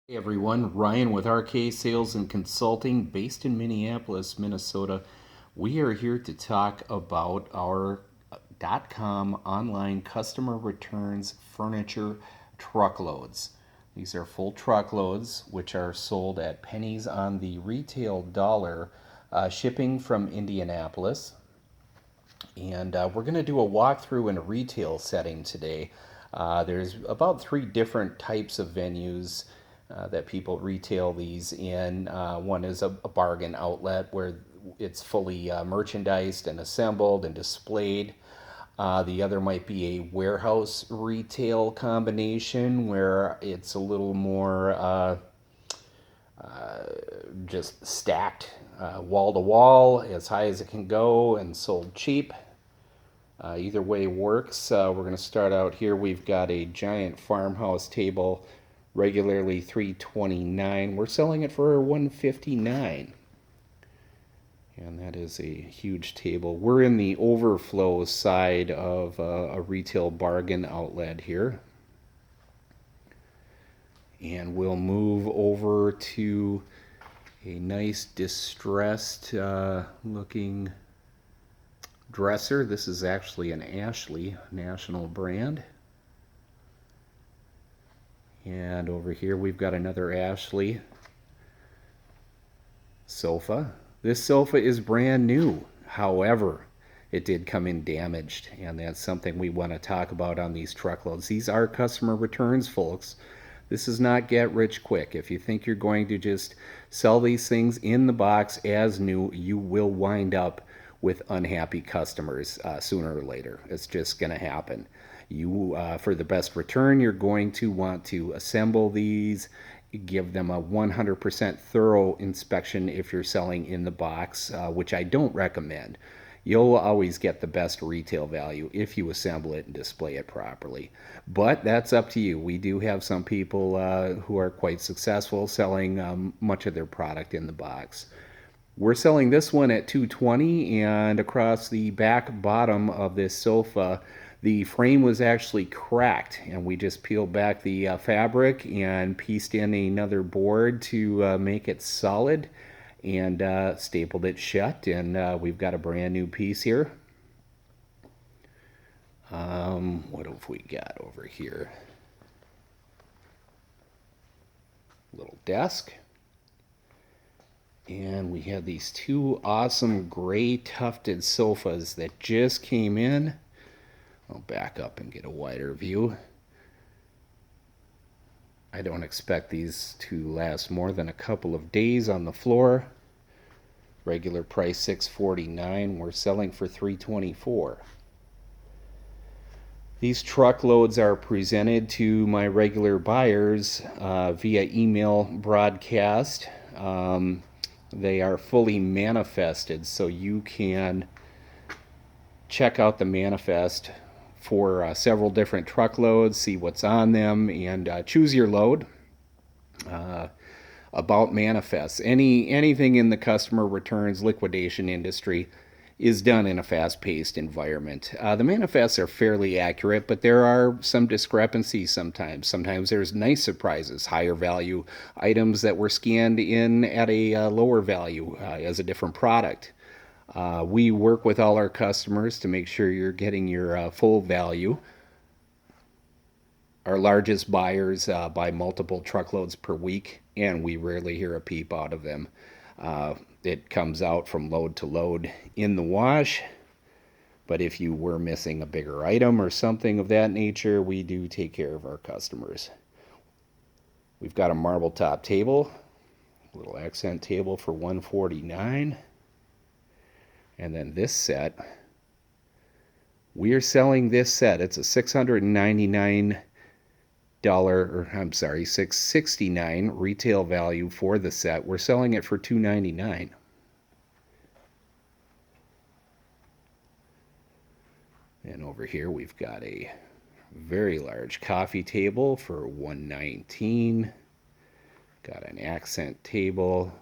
Hey everyone, Ryan with RK Sales and Consulting based in Minneapolis, Minnesota. We are here to talk about our .com online customer returns furniture truckloads. These are full truckloads which are sold at pennies on the retail dollar, shipping from Indianapolis. And we're going to do a walkthrough in a retail setting today. There's about three different types of venues that people retail these in. One is a bargain outlet where it's fully merchandised and assembled and displayed. The other might be a warehouse retail combination where it's a little more just stacked wall to wall as high as it can go and sold cheap. Either way works. We're going to start out here. We've got a giant farmhouse table, regularly $329. We're selling it for $159. And that is a huge table. We're in the overflow side of a retail bargain outlet here. And we'll move over to a nice distressed looking dresser. This is actually an Ashley national brand. And over here we've got another Ashley sofa. This sofa is brand new. However, it did come in damaged, and that's something we want to talk about on these truckloads. These are customer returns, folks. This is not get rich quick. If you think you're going to just sell these things in the box as new, you will wind up with unhappy customers sooner or later. It's just going to happen. You, for the best return, you're going to want to assemble these, give them a 100% thorough inspection if you're selling in the box, which I don't recommend. You'll always get the best retail value if you assemble it and display it properly. But that's up to you. We do have some people who are quite successful selling much of their product in the box. We're selling this one at $220, and across the back bottom of this sofa, the frame was actually cracked, and we just peeled back the fabric and pieced in another board to make it solid and stapled it shut, and we've got a brand new piece here. What have we got over here? Little desk. And we have these two awesome gray tufted sofas that just came in. I'll back up and get a wider view. I don't expect these to last more than a couple of days on the floor. Regular price $649. We're selling for $324. These truckloads are presented to my regular buyers via email broadcast. They are fully manifested, so you can check out the manifest for several different truckloads, see what's on them, and choose your load. About manifests, anything in the customer returns liquidation industry is done in a fast-paced environment. The manifests are fairly accurate, but there are some discrepancies sometimes. Sometimes there's nice surprises, higher value items that were scanned in at a lower value as a different product. We work with all our customers to make sure you're getting your full value. Our largest buyers buy multiple truckloads per week, and we rarely hear a peep out of them. It comes out from load to load in the wash, but if you were missing a bigger item or something of that nature, we do take care of our customers. We've got a marble top table, a little accent table for $149. And then this set, we are selling this set. It's a $669 $669 retail value for the set. We're selling it for $299. And over here we've got a very large coffee table for $119. Got an accent table,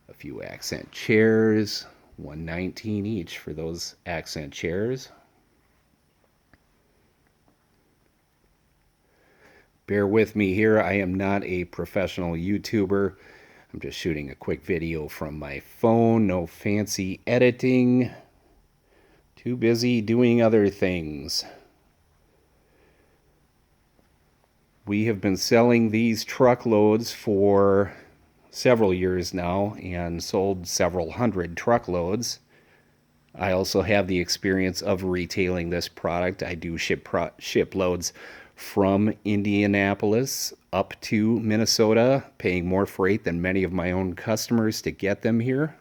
a few accent chairs, $119 each for those accent chairs. Bear with me here. I am not a professional YouTuber. I'm just shooting a quick video from my phone. No fancy editing. Too busy doing other things. We have been selling these truckloads for several years now and sold several hundred truckloads. I also have the experience of retailing this product. I do ship loads from Indianapolis up to Minnesota, paying more freight than many of my own customers to get them here.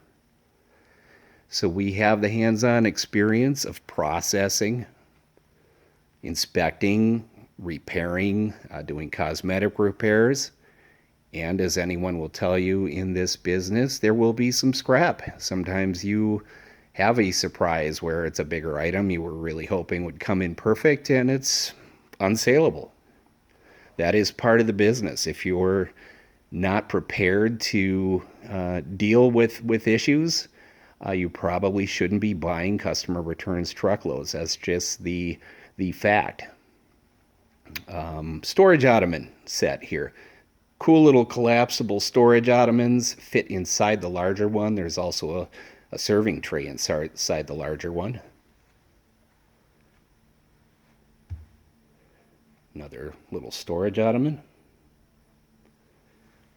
So we have the hands-on experience of processing, inspecting, repairing, doing cosmetic repairs. And as anyone will tell you in this business, there will be some scrap. Sometimes you have a surprise where it's a bigger item you were really hoping would come in perfect and it's unsaleable. That is part of the business. If you're not prepared to deal with issues, you probably shouldn't be buying customer returns truckloads. That's just the fact. Storage ottoman set here. Cool little collapsible storage ottomans fit inside the larger one. There's also a serving tray inside the larger one. Another little storage ottoman.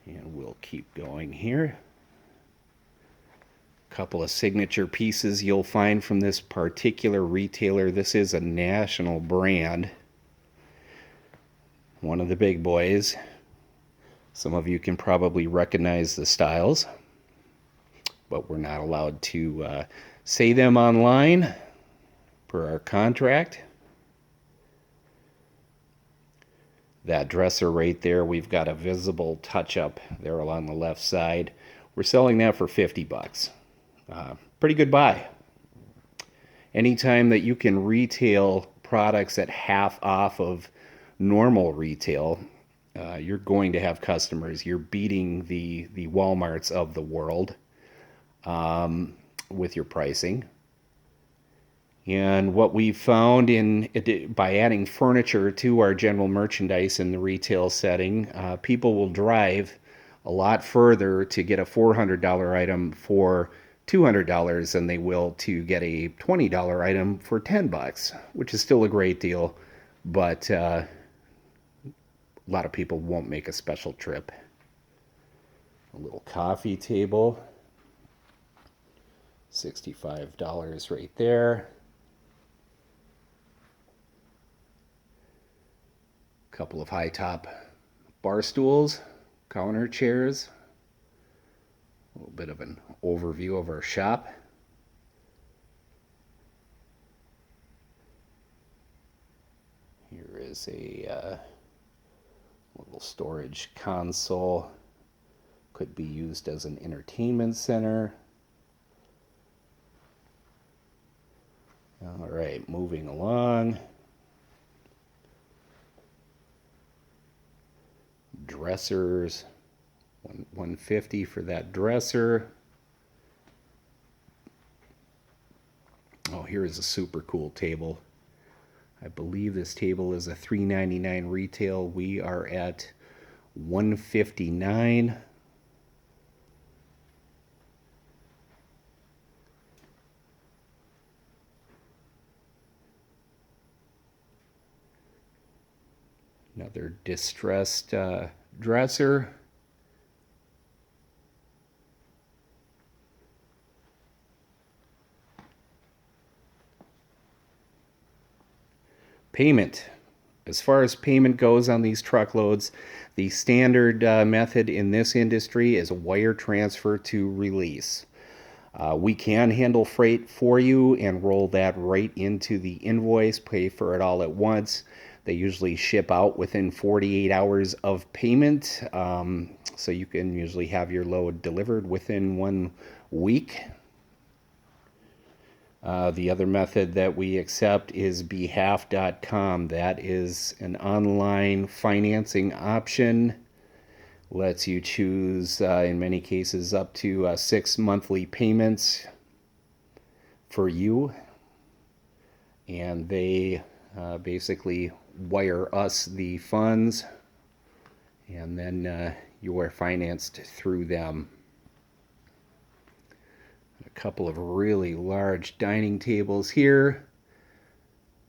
And we'll keep going here. A couple of signature pieces you'll find from this particular retailer. This is a national brand. One of the big boys. Some of you can probably recognize the styles, but we're not allowed to say them online per our contract. That dresser right there, we've got a visible touch-up there along the left side. We're selling that for $50. Pretty good buy. Anytime that you can retail products at half off of normal retail, you're going to have customers. You're beating the Walmarts of the world with your pricing. And what we found by adding furniture to our general merchandise in the retail setting, people will drive a lot further to get a $400 item for $200 than they will to get a $20 item for $10, which is still a great deal, but a lot of people won't make a special trip. A little coffee table, $65 right there. Couple of high top bar stools, counter chairs. A little bit of an overview of our shop. Here is a little storage console. Could be used as an entertainment center. All right, moving along. Dressers, $150 for that dresser. Oh, here is a super cool table. I believe this table is a $3.99 retail. We are at $159. Another distressed dresser. Payment. As far as payment goes on these truckloads, the standard method in this industry is wire transfer to release. We can handle freight for you and roll that right into the invoice, pay for it all at once. They usually ship out within 48 hours of payment, so you can usually have your load delivered within 1 week. The other method that we accept is behalf.com. That is an online financing option. Lets you choose, in many cases, up to 6 monthly payments for you. And they basically wire us the funds and then you are financed through them. A couple of really large dining tables here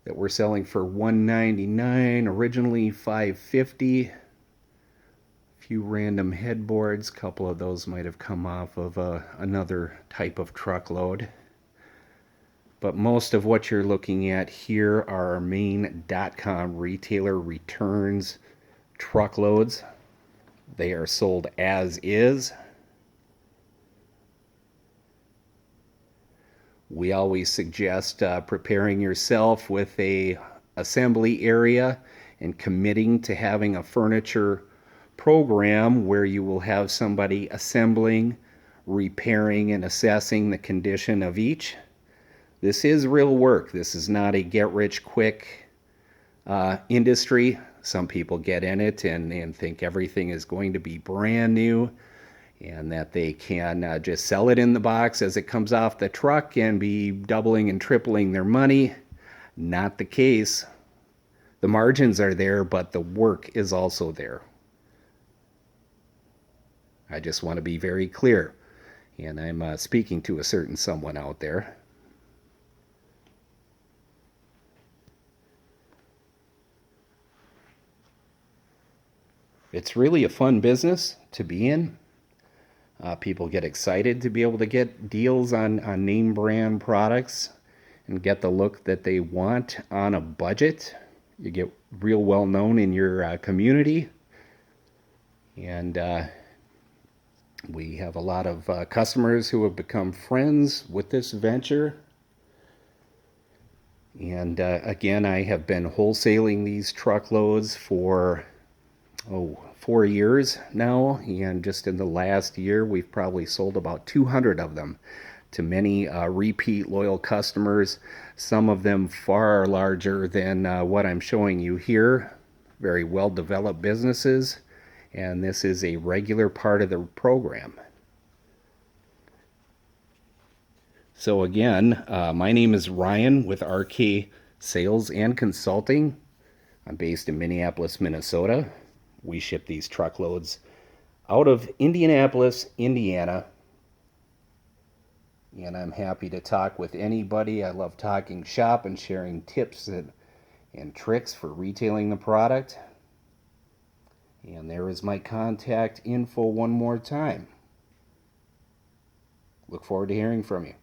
that we're selling for $199, originally $550. Few random headboards. A couple of those might have come off of another type of truckload. But most of what you're looking at here are our main .com retailer returns truckloads. They are sold as is. We always suggest preparing yourself with a assembly area and committing to having a furniture program where you will have somebody assembling, repairing, and assessing the condition of each. This is real work. This is not a get-rich-quick industry. Some people get in it and think everything is going to be brand new and that they can just sell it in the box as it comes off the truck and be doubling and tripling their money. Not the case. The margins are there, but the work is also there. I just want to be very clear, and I'm speaking to a certain someone out there. It's really a fun business to be in. People get excited to be able to get deals on name brand products and get the look that they want on a budget. You get real well known in your community. And we have a lot of customers who have become friends with this venture. And again, I have been wholesaling these truckloads for 4 years now, and just in the last year we've probably sold about 200 of them to many repeat loyal customers, some of them far larger than what I'm showing you here. Very well developed businesses, and this is a regular part of the program. So again, my name is Ryan with RK Sales and Consulting. I'm based in Minneapolis, Minnesota. We ship these truckloads out of Indianapolis, Indiana. And I'm happy to talk with anybody. I love talking shop and sharing tips and tricks for retailing the product. And there is my contact info one more time. Look forward to hearing from you.